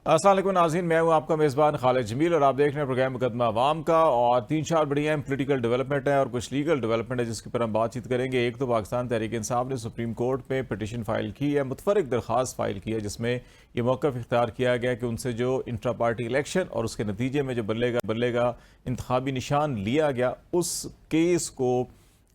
अस्सलाम वालेकुम नाज़रीन, मैं हूं आपका मेज़बान खालिद जमील और आप देख रहे हैं प्रोग्राम मुकदमा अवाम का। और तीन चार बड़ी अहम पोलिटिकल डेवलपमेंट है और कुछ लीगल डेवलपमेंट है जिसके ऊपर हम बातचीत करेंगे। एक तो पाकिस्तान तहरीक इंसाफ ने सुप्रीम कोर्ट में पिटिशन फाइल की है, मुतफरिक दरख्वास्त फाइल की है, जिसमें यह मौक़िफ़ इख्तियार किया गया कि उनसे जो इंट्रा पार्टी इलेक्शन और उसके नतीजे में जो बल्लेगा इंतखाबी निशान लिया गया, उस केस को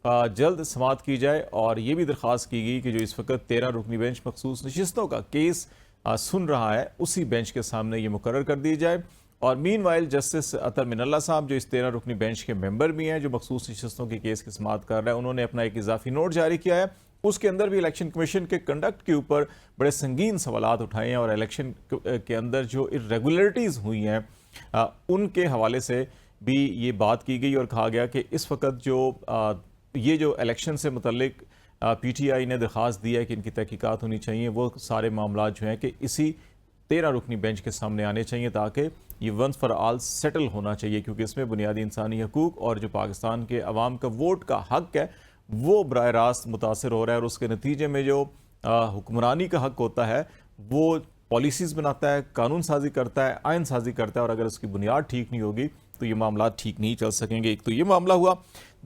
जल्द समाअत की जाए। और ये भी दरख्वास्त की गई कि जो इस वक्त 13 रुकनी बेंच मखसूस नशिस्तों का केस सुन रहा है, उसी बेंच के सामने ये मुकर्रर कर दी जाए। और मीनवाइल जस्टिस अतर मिनल्ला साहब, जो इस 13 रुकनी बेंच के मेंबर भी हैं, जो मखसूस नशिस्तों के केस की समाअत कर रहे हैं, उन्होंने अपना एक इजाफी नोट जारी किया है। उसके अंदर भी इलेक्शन कमीशन के कंडक्ट के ऊपर बड़े संगीन सवालात उठाए हैं और इलेक्शन के अंदर जो इरेगुलरिटीज़ हुई हैं उनके हवाले से भी ये बात की गई और कहा गया कि इस वक्त जो ये जो इलेक्शन से मुतल्लिक पीटीआई ने दरख्वास्त दी है कि इनकी तहकीकात होनी चाहिए, वो सारे मामला जो हैं कि इसी 13 रुकनी बेंच के सामने आने चाहिए, ताकि ये वंस फॉर ऑल सेटल होना चाहिए, क्योंकि इसमें बुनियादी इंसानी हकूक और जो पाकिस्तान के अवाम का वोट का हक है वो बराह रास्त मुतासर हो रहा है। और उसके नतीजे में जो हुक्मरानी का हक होता है वो पॉलिसीज़ बनाता है, कानून साजी करता है, आइन साजी करता है, और अगर उसकी बुनियाद ठीक नहीं होगी तो ये मामला ठीक नहीं चल सकेंगे। एक तो ये मामला हुआ।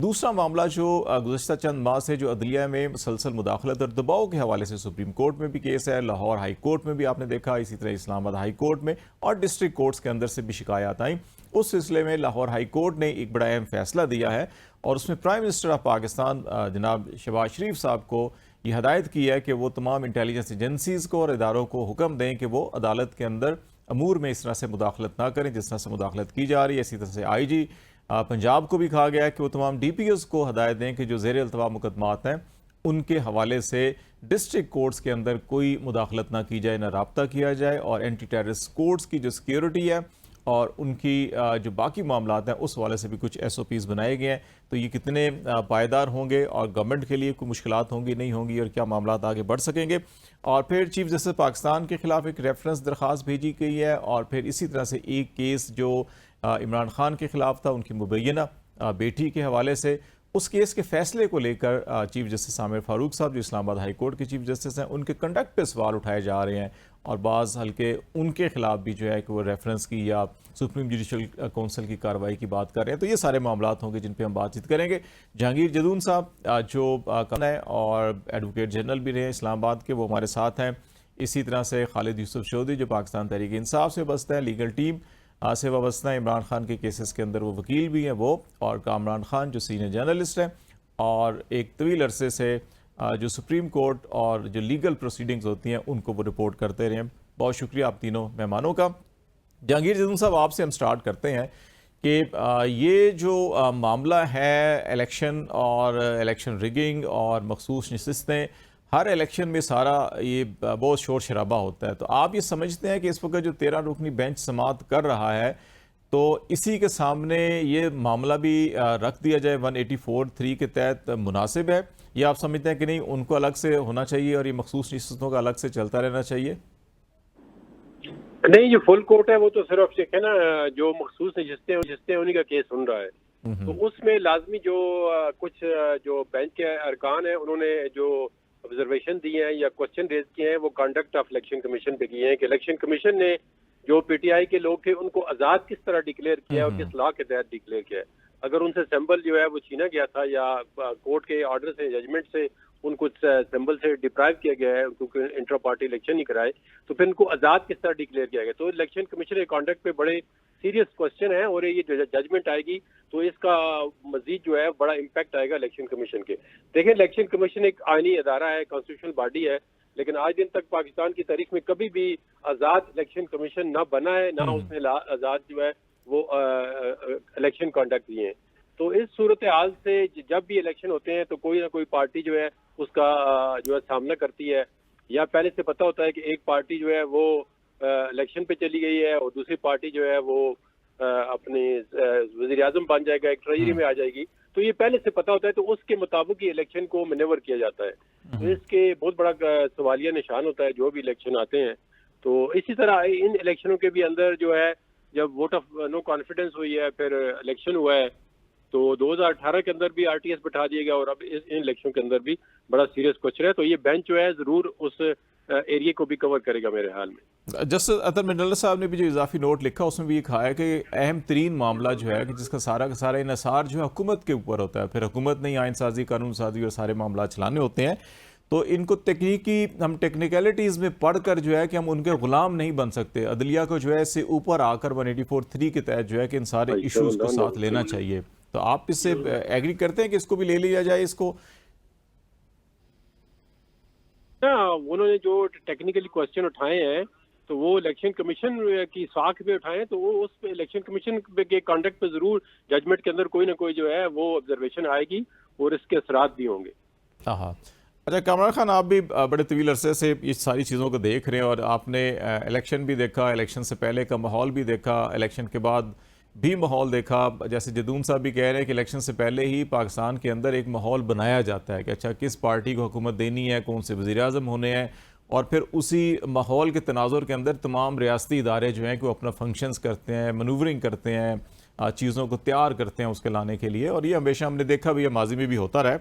दूसरा मामला जो गुज़श्ता चंद माह से जो अदलिया में मुसलसल मुदाखलत और दबाव के हवाले से सुप्रीम कोर्ट में भी केस है, लाहौर हाई कोर्ट में भी आपने देखा, इसी तरह इस्लामाबाद हाई कोर्ट में और डिस्ट्रिक्ट कोर्ट्स के अंदर से भी शिकायत आई। उस सिलसिले में लाहौर हाई कोर्ट ने एक बड़ा अहम फैसला दिया है और उसमें प्राइम मिनिस्टर ऑफ पाकिस्तान जनाब शहबाज शरीफ साहब को यह हदायत की है कि वो तमाम इंटेलिजेंस एजेंसीज़ को और इदारों को हुक्म दें कि वो अदालत के अंदर अमूर में इस तरह से मुदाखलत ना करें जिस तरह से मुदाखलत की जा रही है। इसी तरह से IG पंजाब को भी कहा गया है कि वो तमाम DPOs को हदायत दें कि जो ज़ेर अल्तवा मुकदमात हैं उनके हवाले से डिस्ट्रिक्ट कोर्ट्स के अंदर कोई मुदाखलत ना की जाए, ना रब्ता किया जाए। और एंटी टेररिस्ट कोर्ट्स की जो सिक्योरिटी है और उनकी जो बाकी मामलात हैं उस हवाले से भी कुछ SOPs बनाए गए हैं। तो ये कितने पायदार होंगे और गवर्नमेंट के लिए कोई मुश्किलात होंगी नहीं होंगी और क्या मामलात आगे बढ़ सकेंगे। और फिर चीफ जस्टिस पाकिस्तान के खिलाफ एक रेफरेंस दरख्वास्त भेजी गई है। और फिर इसी तरह से एक केस जो इमरान खान के खिलाफ था, उनकी मुबैना बेटी के हवाले से, उस केस के फैसले को लेकर चीफ जस्टिस आमिर फारूक साहब जो इस्लामाबाद हाई कोर्ट के चीफ जस्टिस हैं, उनके कंडक्ट पे सवाल उठाए जा रहे हैं और बाज़ हल्के उनके खिलाफ भी जो है कि वो रेफरेंस की या सुप्रीम जुडिशल काउंसिल की कार्रवाई की बात कर रहे हैं। तो ये सारे मामलात होंगे जिन पे हम बातचीत करेंगे। जहांगीर जदून साहब जो कौन है और एडवोकेट जनरल भी रहे इस्लामाबाद के, वो हमारे साथ हैं। इसी तरह से खालिद यूसुफ चौधरी जो पाकिस्तान तहरीक इंसाफ से बसते हैं, लीगल टीम से वाबस्ता है, इमरान खान के केसेस के अंदर वो वकील भी हैं वो, और कामरान खान जो सीनियर जर्नलिस्ट हैं और एक तवील अरसे से जो सुप्रीम कोर्ट और जो लीगल प्रोसीडिंग्स होती हैं उनको वो रिपोर्ट करते रहे हैं। बहुत शुक्रिया आप तीनों मेहमानों का। जहांगीर जदून साहब, आपसे हम स्टार्ट करते हैं कि ये जो मामला है इलेक्शन और इलेक्शन रिगिंग और मखसूस नशिस्तें, हर इलेक्शन में सारा ये बहुत शोर शराबा होता है। तो आप ये समझते हैं कि इस वक्त जो 13 रुकनी बेंच समाअत कर रहा है तो इसी के सामने ये मामला भी रख दिया जाए 184(3) के तहत मुनासिब है, या आप समझते हैं कि नहीं, उनको अलग से होना चाहिए और ये मखसूस नशिस्तों का अलग से चलता रहना चाहिए? नहीं, जो फुल कोर्ट है वो तो सिर्फ है ना, जो मखसूस नशिस्तें उन्हीं का केस सुन रहा है। तो उसमें लाजमी जो कुछ जो बेंच के अरकान है उन्होंने जो ऑब्जर्वेशन दिए हैं या क्वेश्चन रेज किए हैं वो कंडक्ट ऑफ इलेक्शन कमीशन पे किए हैं कि इलेक्शन कमीशन ने जो PTI के लोग थे उनको आज़ाद किस तरह डिक्लेयर किया है और किस लॉ के तहत डिक्लेयर किया है। अगर उनसे सिंबल जो है वो छीना गया था या कोर्ट के ऑर्डर से, जजमेंट से उनको सिंबल से डिप्राइव किया गया है, क्योंकि इंट्रा पार्टी इलेक्शन नहीं कराए, तो फिर इनको आज़ाद किस तरह डिक्लेयर किया गया। तो इलेक्शन कमीशन के कॉन्डक्ट पे बड़े सीरियस क्वेश्चन है और ये जो जजमेंट आएगी तो इसका मजीद जो है बड़ा इम्पैक्ट आएगा इलेक्शन कमीशन के। देखिए, इलेक्शन कमीशन एक आईनी अदारा है, कॉन्स्टिट्यूशनल बॉडी है, लेकिन आज दिन तक पाकिस्तान की तारीख में कभी भी आज़ाद इलेक्शन कमीशन ना बना है, ना उसने आज़ाद जो है वो इलेक्शन कंडक्ट किए हैं। तो इस सूरत हाल से जब भी इलेक्शन होते हैं तो कोई ना कोई पार्टी जो है उसका जो है सामना करती है, या पहले से पता होता है कि एक पार्टी जो है वो इलेक्शन पे चली गई है और दूसरी पार्टी जो है वो अपनी वज़ीर आज़म बन जाएगा, एक ट्रेजरी में आ जाएगी, तो ये पहले से पता होता है। तो उसके मुताबिक ही इलेक्शन को मैनेवर किया जाता है। तो इसके बहुत बड़ा सवालिया निशान होता है जो भी इलेक्शन आते हैं। तो इसी तरह इन इलेक्शनों के भी अंदर जो है, जब वोट ऑफ नो कॉन्फिडेंस हुई है, फिर इलेक्शन हुआ है, तो 2018 के अंदर भी RTS बैठा दिया गया और अब इन इलेक्शन के अंदर भी बड़ा सीरियस क्वेश्चन है। तो ये बेंच जो है जरूर उस एरिया को भी कवर करेगा मेरे ख्याल में। जस्टिस अतर मिनरला साहब ने भी जो इजाफी नोट लिखा उसमें भी ये कहा है कि अहम तरीन मामला जो है कि जिसका सारा का सारा इन्हिसार जो है हुकूमत के ऊपर होता है, फिर हुकूमत ने आइन साजी, कानून साजी और सारे मामला चलाने होते हैं, तो इनको तकनीकी हम टेक्निकलिटीज़ में पढ़कर जो है कि हम उनके गुलाम नहीं बन सकते। अदलिया को जो है इससे ऊपर आकर 184(3) के तहत जो है कि इन सारे इशूज़ को साथ लेना चाहिए। तो आप इससे एग्री करते हैं कि इसको भी ले लिया जाए? इसको उन्होंने जो टेक्निकली क्वेश्चन उठाए हैं तो वो इलेक्शन कमीशन की साख पे उठाए हैं, तो वो उस पे इलेक्शन कमीशन के कंडक्ट पे जरूर जजमेंट के अंदर कोई ना कोई जो है वो ऑब्जर्वेशन आएगी और इसके असरात भी होंगे। हाँ, अच्छा कामरान खान, आप भी बड़े तवील अरसे से इस सारी चीज़ों को देख रहे हैं और आपने इलेक्शन भी देखा, इलेक्शन से पहले का माहौल भी देखा, इलेक्शन के बाद भी माहौल देखा। जैसे जदून साहब भी कह रहे हैं कि इलेक्शन से पहले ही पाकिस्तान के अंदर एक माहौल बनाया जाता है कि अच्छा किस पार्टी को हुकूमत देनी है, कौन से वज़ीर आज़म होने हैं, और फिर उसी माहौल के तनाजुर के अंदर तमाम रियासती इदारे जो हैं कि वो अपना फंक्शंस करते हैं, मनूवरिंग करते हैं, चीज़ों को तैयार करते हैं उसके लाने के लिए, और ये हमेशा हमने देखा भी है, माजी में भी होता रहा है।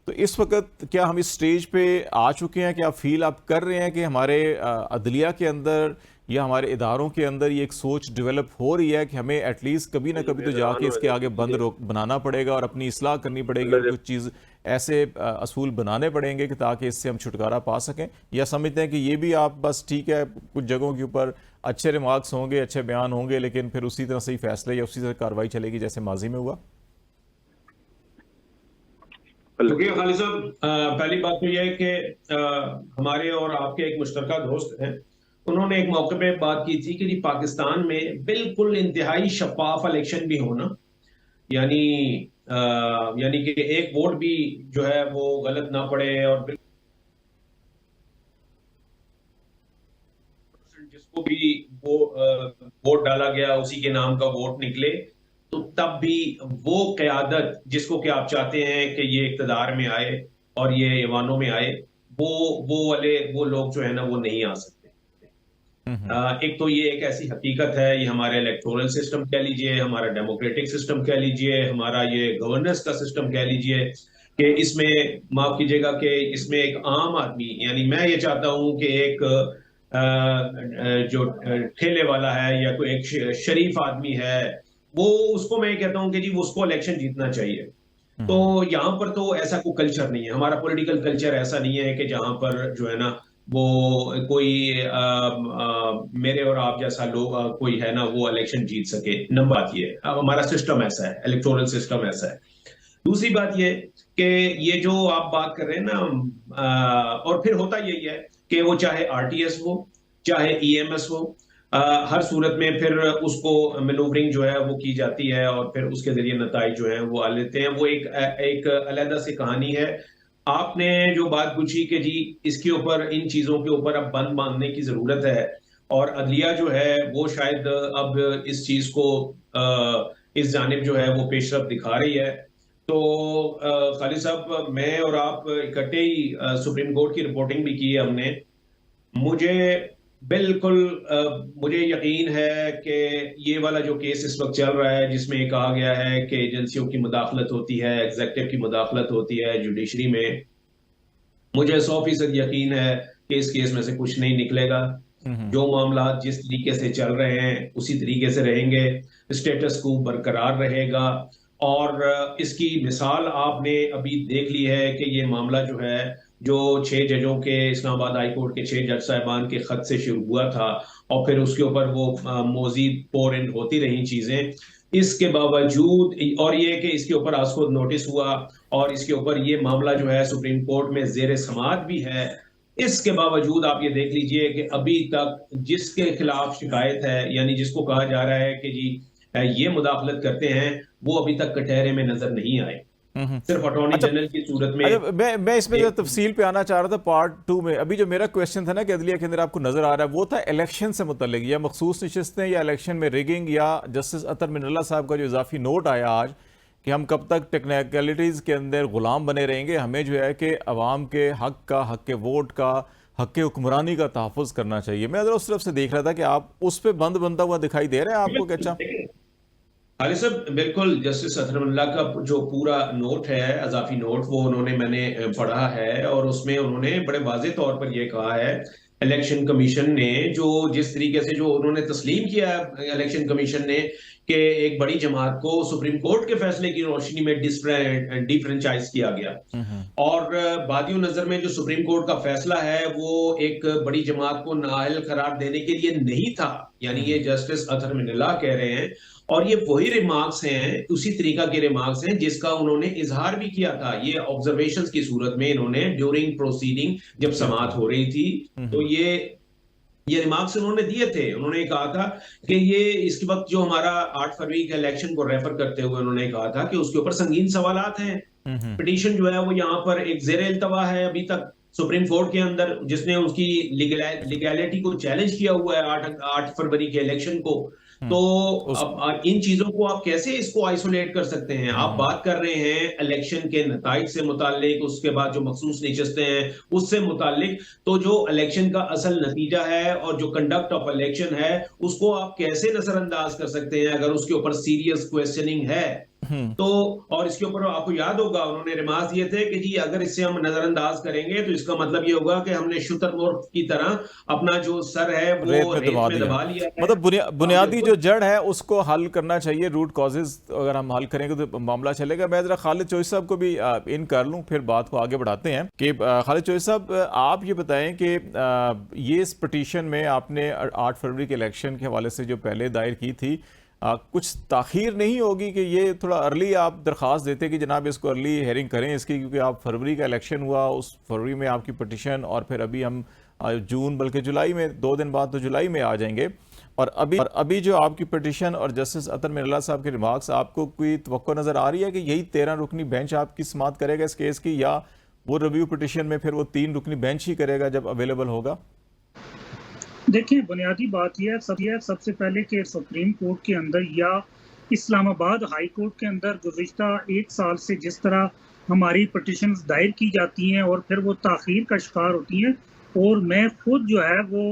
तो इस वक्त क्या हम इस स्टेज पे आ चुके हैं कि आप फील आप कर रहे हैं कि हमारे अदलिया के अंदर या हमारे इदारों के अंदर ये एक सोच डेवलप हो रही है कि हमें एटलीस्ट कभी ना कभी तो जाके इसके आगे बंद बनाना पड़ेगा और अपनी इस्लाह करनी पड़ेगी और कुछ चीज़ ऐसे असूल बनाने पड़ेंगे कि ताकि इससे हम छुटकारा पा सकें? या समझते हैं कि ये भी आप बस ठीक है, कुछ जगहों के ऊपर अच्छे रिमार्क्स होंगे, अच्छे बयान होंगे, लेकिन फिर उसी तरह से ही फैसले या उसी तरह कार्रवाई चलेगी जैसे माजी में हुआ? क्योंकि खालिद साहब, पहली बात तो यह है कि हमारे और आपके एक मुश्तरका दोस्त हैं, उन्होंने एक मौके पे बात की थी कि जी पाकिस्तान में बिल्कुल इंतहाई शफाफ इलेक्शन भी होना, यानी कि एक वोट भी जो है वो गलत ना पड़े और जिसको भी वो वोट डाला गया उसी के नाम का वोट निकले, तो तब भी वो क़यादत जिसको कि आप चाहते हैं कि ये इक़्तिदार में आए और ये ऐवानों में आए, वो लोग जो है ना वो नहीं आ सकते। एक तो ये एक ऐसी हकीकत है, ये हमारे इलेक्टोरल सिस्टम कह लीजिए, हमारा डेमोक्रेटिक सिस्टम कह लीजिए, हमारा ये गवर्नेंस का सिस्टम कह लीजिए, कि इसमें माफ कीजिएगा कि इसमें एक आम आदमी, यानी मैं ये चाहता हूं कि एक जो ठेले वाला है या कोई एक शरीफ आदमी है, वो उसको मैं कहता हूं कि जी उसको इलेक्शन जीतना चाहिए। तो यहां पर तो ऐसा कोई कल्चर नहीं है, हमारा पॉलिटिकल कल्चर ऐसा नहीं है कि जहां पर जो है ना वो कोई मेरे और आप जैसा लोग कोई है ना वो इलेक्शन जीत सके। नंबर बात ये अब हमारा सिस्टम ऐसा है, इलेक्टोरल सिस्टम ऐसा है। दूसरी बात ये कि ये जो आप बात कर रहे हैं ना, और फिर होता यही है कि वो चाहे आरटीएस हो चाहे ईएमएस हो, हर सूरत में फिर उसको मैनूवरिंग जो है वो की जाती है और फिर उसके जरिए नताइज जो है वो आ लेते हैं। वो एक अलग से कहानी है। आपने जो बात पूछी कि जी इसके ऊपर, इन चीजों के ऊपर अब बंद बांधने की जरूरत है, और अदलिया जो है वो शायद अब इस चीज को इस जानिब जो है वो पेशरफ दिखा रही है। तो खालिद साहब, मैं और आप इकट्ठे ही सुप्रीम कोर्ट की रिपोर्टिंग भी की है हमने। मुझे यकीन है कि ये वाला जो केस इस वक्त चल रहा है जिसमें कहा गया है कि एजेंसियों की मुदाखलत होती है, एग्जीक्यूटिव की मुदाखलत होती है जुडिशरी में, मुझे 100% यकीन है कि इस केस में से कुछ नहीं निकलेगा। जो मामला जिस तरीके से चल रहे हैं उसी तरीके से रहेंगे, स्टेटस को बरकरार रहेगा। और इसकी मिसाल आपने अभी देख ली है कि ये मामला जो है, जो 6 जजों के, इस्लामाबाद हाई कोर्ट के 6 जज साहिबान के खत से शुरू हुआ था और फिर उसके ऊपर वो मजीद पोर इन होती रही चीजें, इसके बावजूद, और ये कि इसके ऊपर आज खुद नोटिस हुआ और इसके ऊपर ये मामला जो है सुप्रीम कोर्ट में जेर समाअत भी है, इसके बावजूद आप ये देख लीजिए कि अभी तक जिसके खिलाफ शिकायत है, यानी जिसको कहा जा रहा है कि जी ये मुदाखलत करते हैं, वो अभी तक कटहरे में नजर नहीं आए, सिर्फ अटॉर्नी जनरल की सूरत में। मैं इसमें जो तफसील पे आना चाह रहा था पार्ट 2 में, अभी जो मेरा क्वेश्चन था ना कि अदलिया के अंदर आपको नजर आ रहा है, वो था इलेक्शन से मुतल्लिक, या मखसूस नशिस्तें या इलेक्शन में रिगिंग, या जस्टिस अतर मिनरला साहब का जो इजाफी नोट आया आज कि हम कब तक टेक्निकलिटीज़ के अंदर गुलाम बने रहेंगे, हमें जो है कि अवाम के हक का, हक के वोट का, हक के हुक्मरानी का तहफ़्फ़ुज़ करना चाहिए। मैं उस तरफ से देख रहा था कि आप उस पर बंद बनता हुआ दिखाई दे रहा है आपको कि अच्छा हाली साहब, बिल्कुल जस्टिस अतहरुल्लाह का जो पूरा नोट है, अजाफी नोट, वो मैंने पढ़ा है, और उसमें उन्होंने बड़े वाज़ेह तौर पर यह कहा है, इलेक्शन कमीशन ने जो जिस तरीके से जो उन्होंने तस्लीम किया है, इलेक्शन कमीशन ने, कि एक बड़ी जमात को सुप्रीम कोर्ट के फैसले की रोशनी में डिफ्रेंचाइज किया गया, और बादियों नजर में जो सुप्रीम कोर्ट का फैसला है वो एक बड़ी जमात को नाअहल करार देने के लिए नहीं था, यानी ये जस्टिस अतहर मिनल्लाह कह रहे हैं, और ये वही रिमार्क्स हैं, उसी तरीका के रिमार्क्स हैं जिसका उन्होंने इजहार भी किया था। ये ऑब्जर्वेशंस की सूरत में इन्होंने ड्यूरिंग प्रोसीडिंग जब समाअत हो रही थी, तो ये रिमार्क्स उन्होंने दिए थे। उन्होंने कहा था कि ये इसके वक्त जो हमारा 8 फरवरी के इलेक्शन को रेफर करते हुए उन्होंने कहा था कि उसके ऊपर संगीन सवालात हैं। पिटीशन जो है वो यहाँ पर एक जेर इल्तवा है अभी तक सुप्रीम कोर्ट के अंदर, जिसने उसकी लीगैलिटी को चैलेंज किया हुआ है 8 फरवरी के इलेक्शन को। तो अब इन चीजों को आप कैसे इसको आइसोलेट कर सकते हैं? आप बात कर रहे हैं इलेक्शन के नताइज से मुतालिक, उसके बाद जो मखसूस नशिस्तें हैं उससे मुतालिक, तो जो इलेक्शन का असल नतीजा है और जो कंडक्ट ऑफ इलेक्शन है उसको आप कैसे नजरअंदाज कर सकते हैं अगर उसके ऊपर सीरियस क्वेश्चनिंग है? तो और इसके ऊपर आपको याद होगा उन्होंने रिमार्क्स दिए थे कि जी अगर इससे हम नजरअंदाज करेंगे तो इसका मतलब ये होगा कि हमने शुतुरमुर्ग की तरह अपना जो सर है वो रेत में दबा लिया है। मतलब बुनियादी जो जड़ है उसको हल करना चाहिए, रूट कॉजेज अगर हम हल करेंगे तो मामला चलेगा। मैं जरा खालिद चौधरी साहब को भी इन कर लूं, फिर बात को आगे बढ़ाते हैं कि खालिद चौधरी साहब आप ये बताएं कि ये इस पिटीशन में आपने 8 फरवरी के इलेक्शन के हवाले से जो पहले दायर की थी, कुछ ताखीर नहीं होगी कि ये थोड़ा अर्ली आप दरख्वास्त देते कि जनाब इसको अर्ली हेयरिंग करें इसकी, क्योंकि आप फरवरी का इलेक्शन हुआ, उस फरवरी में आपकी पिटीशन, और फिर अभी हम जून बल्कि जुलाई में 2 दिन बाद तो जुलाई में आ जाएंगे, और अभी जो आपकी पिटीशन और जस्टिस अतहर मिनल्लाह साहब के रिमार्क्स, आपको कोई तवक्को नज़र आ रही है कि यही 13 रुकनी बेंच आपकी समाअत करेगा इस केस की, या वो रिव्यू पिटीशन में फिर वो 3 रुकनी बेंच ही करेगा जब अवेलेबल होगा? देखिए, बुनियादी बात यह है सबसे पहले कि सुप्रीम कोर्ट के अंदर या इस्लामाबाद हाई कोर्ट के अंदर गुज़िश्ता 1 साल से जिस तरह हमारी पिटीशंस दायर की जाती हैं और फिर वो ताख़ीर का शिकार होती हैं, और मैं खुद जो है वो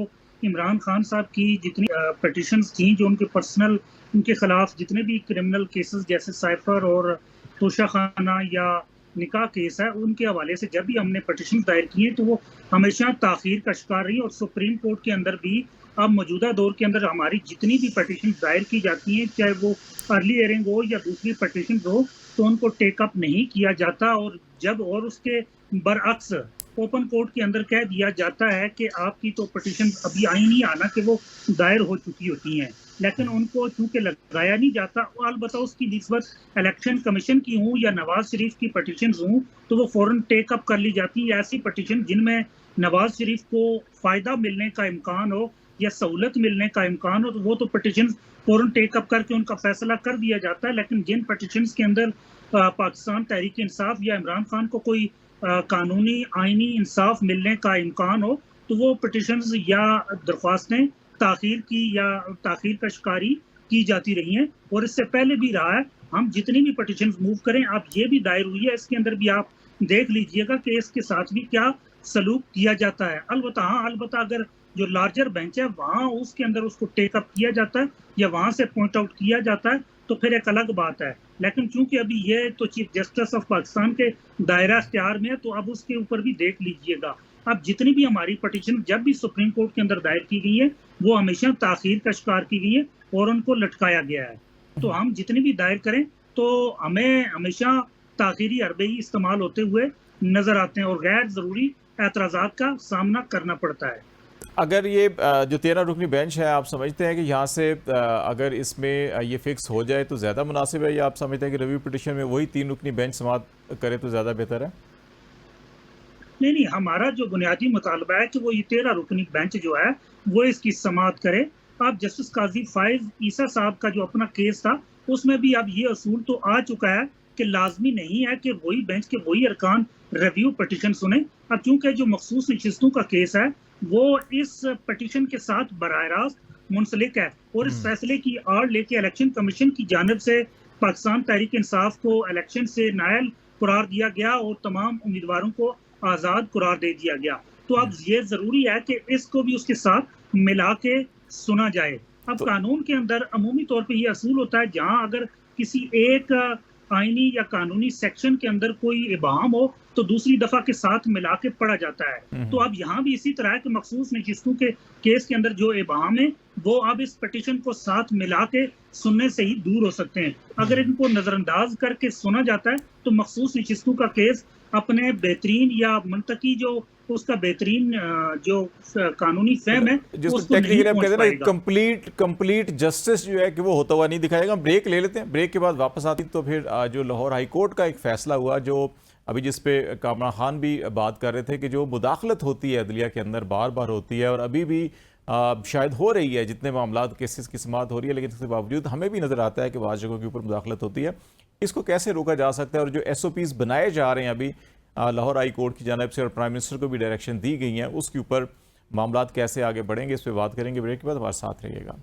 इमरान खान साहब की जितनी पिटीशंस थी जो उनके पर्सनल, उनके ख़िलाफ़ जितने भी क्रिमिनल केसेस जैसे साइफर और तोशा खाना या निकाह केस है, उनके हवाले से जब भी हमने पिटीशन दायर की है तो वो हमेशा ताख़ीर का शिकार रही, और सुप्रीम कोर्ट के अंदर भी अब मौजूदा दौर के अंदर हमारी जितनी भी पिटीशन दायर की जाती हैं, चाहे वो अर्ली हियरिंग हो या दूसरी पिटीशन हो, तो उनको टेकअप नहीं किया जाता, और उसके बरअक्स ओपन कोर्ट के अंदर कह दिया जाता है कि आपकी तो पिटीशन अभी आई नहीं, आना कि वो दायर हो चुकी होती हैं, लेकिन उनको चूंकि लगाया नहीं जाता। और अलबत्ता उसकी निस्बत इलेक्शन कमीशन की हूँ या नवाज शरीफ की पिटीशन हूँ तो वो फौरन टेकअप कर ली जाती है। ऐसी पिटीशन जिनमें नवाज शरीफ को फ़ायदा मिलने का इम्कान हो या सहूलत मिलने का इम्कान हो, तो वो तो पिटीशन फौरन टेकअप करके उनका फैसला कर दिया जाता है। लेकिन जिन पिटीशन के अंदर पाकिस्तान तहरीक इंसाफ या इमरान खान को कोई कानूनी आइनी इंसाफ मिलने का इम्कान हो, तो वो पिटीशंस या दरख्वास्तें ताख़ीर की या ताख़ीर का शिकारी की जाती रही हैं, और इससे पहले भी रहा है। हम जितनी भी पिटीशन मूव करें, आप ये भी दायर हुई है, इसके अंदर भी आप देख लीजिएगा कि इसके साथ भी क्या सलूक किया जाता है। अलबत्ता अगर जो लार्जर बेंच है वहाँ उसके अंदर उसको टेकअप किया जाता है या वहाँ से पॉइंट आउट किया जाता है तो फिर एक अलग बात है। लेकिन चूंकि अभी ये तो चीफ जस्टिस ऑफ पाकिस्तान के दायरा इख्तियार में है, तो अब उसके ऊपर भी देख लीजिएगा। अब जितनी भी हमारी पिटीशन जब भी सुप्रीम कोर्ट के अंदर दायर की गई है वो हमेशा ताख़ीर का शिकार की गई है और उनको लटकाया गया है। तो हम जितनी भी दायर करें तो हमें हमेशा ताख़ीरी हरबे ही इस्तेमाल होते हुए नजर आते हैं और गैर ज़रूरी एतराज़ात का सामना करना पड़ता है। अगर ये जो 13 रुकनी बेंच है, आप समझते हैं कि यहाँ से अगर इसमें ये फिक्स हो जाए तो ज़्यादा मुनासिब है, या आप समझते हैं कि रिव्यू पिटीशन में वही 3 रुकनी बेंच समाअत करे तो ज़्यादा बेहतर है? नहीं, हमारा जो बुनियादी मुतालबा है कि वो ये 13 रुकनी बेंच जो है वो इसकी समाअत करे। अब जस्टिस काजी फाइज ईसा साहब का जो अपना केस था उसमें भी अब ये असूल तो आ चुका है कि लाजमी नहीं है कि वही बेंच के वही अरकान रिव्यू पिटीशन सुने। अब चूंकि जो मखसूस नशिस्तों का केस है वो इस पिटीशन के साथ बराह रास्त मुंसलिक है, और इस फैसले की आड़ लेके इलेक्शन कमीशन की जानिब से पाकिस्तान तहरीक इंसाफ को इलेक्शन से नायल करार दिया गया और तमाम उम्मीदवारों को आज़ाद करार दे दिया गया। तो अब ये ज़रूरी है कि इसको भी उसके साथ मिला के सुना जाए। अब कानून के अंदर अमूमी तौर पे ये असूल होता है, जहां अगर किसी एक आईनी या कानूनी सेक्शन के अंदर कोई इबाम हो तो दूसरी दफा के साथ मिला के पढ़ा जाता है। तो अब यहाँ भी इसी तरह के मखसूस नशिस्तों के केस के अंदर जो इबाम है वो अब इस पिटीशन को साथ मिला के सुनने से ही दूर हो सकते हैं। अगर इनको नजरअंदाज करके सुना जाता है तो मखसूस नशिस्तों का केस अपने बेहतरीन या मंतकी जो उसका बेहतरीन जो कानूनी फहम है जिसको टेक्निकली आप कहते हैं ना कंप्लीट जस्टिस जो है कि वो होता हुआ नहीं दिखाएगा। ब्रेक ले लेते हैं, ब्रेक के बाद वापस आती तो फिर जो लाहौर हाई कोर्ट का एक फैसला हुआ, जो अभी जिस पे कामरान खान भी बात कर रहे थे कि जो मुदाखलत होती है अदलिया के अंदर बार बार होती है और अभी भी शायद हो रही है, जितने मामला केसेस की समाअत हो रही है, लेकिन इसके बावजूद हमें भी नज़र आता है कि बाज़ जगहों के ऊपर मुदाखलत होती है। इसको कैसे रोका जा सकता है और जो SOPs बनाए जा रहे हैं अभी लाहौर हाई कोर्ट की जानिब से और प्राइम मिनिस्टर को भी डायरेक्शन दी गई हैं, उसके ऊपर मामलात कैसे आगे बढ़ेंगे, इस पर बात करेंगे। ब्रेक के बाद हमारे साथ रहिएगा।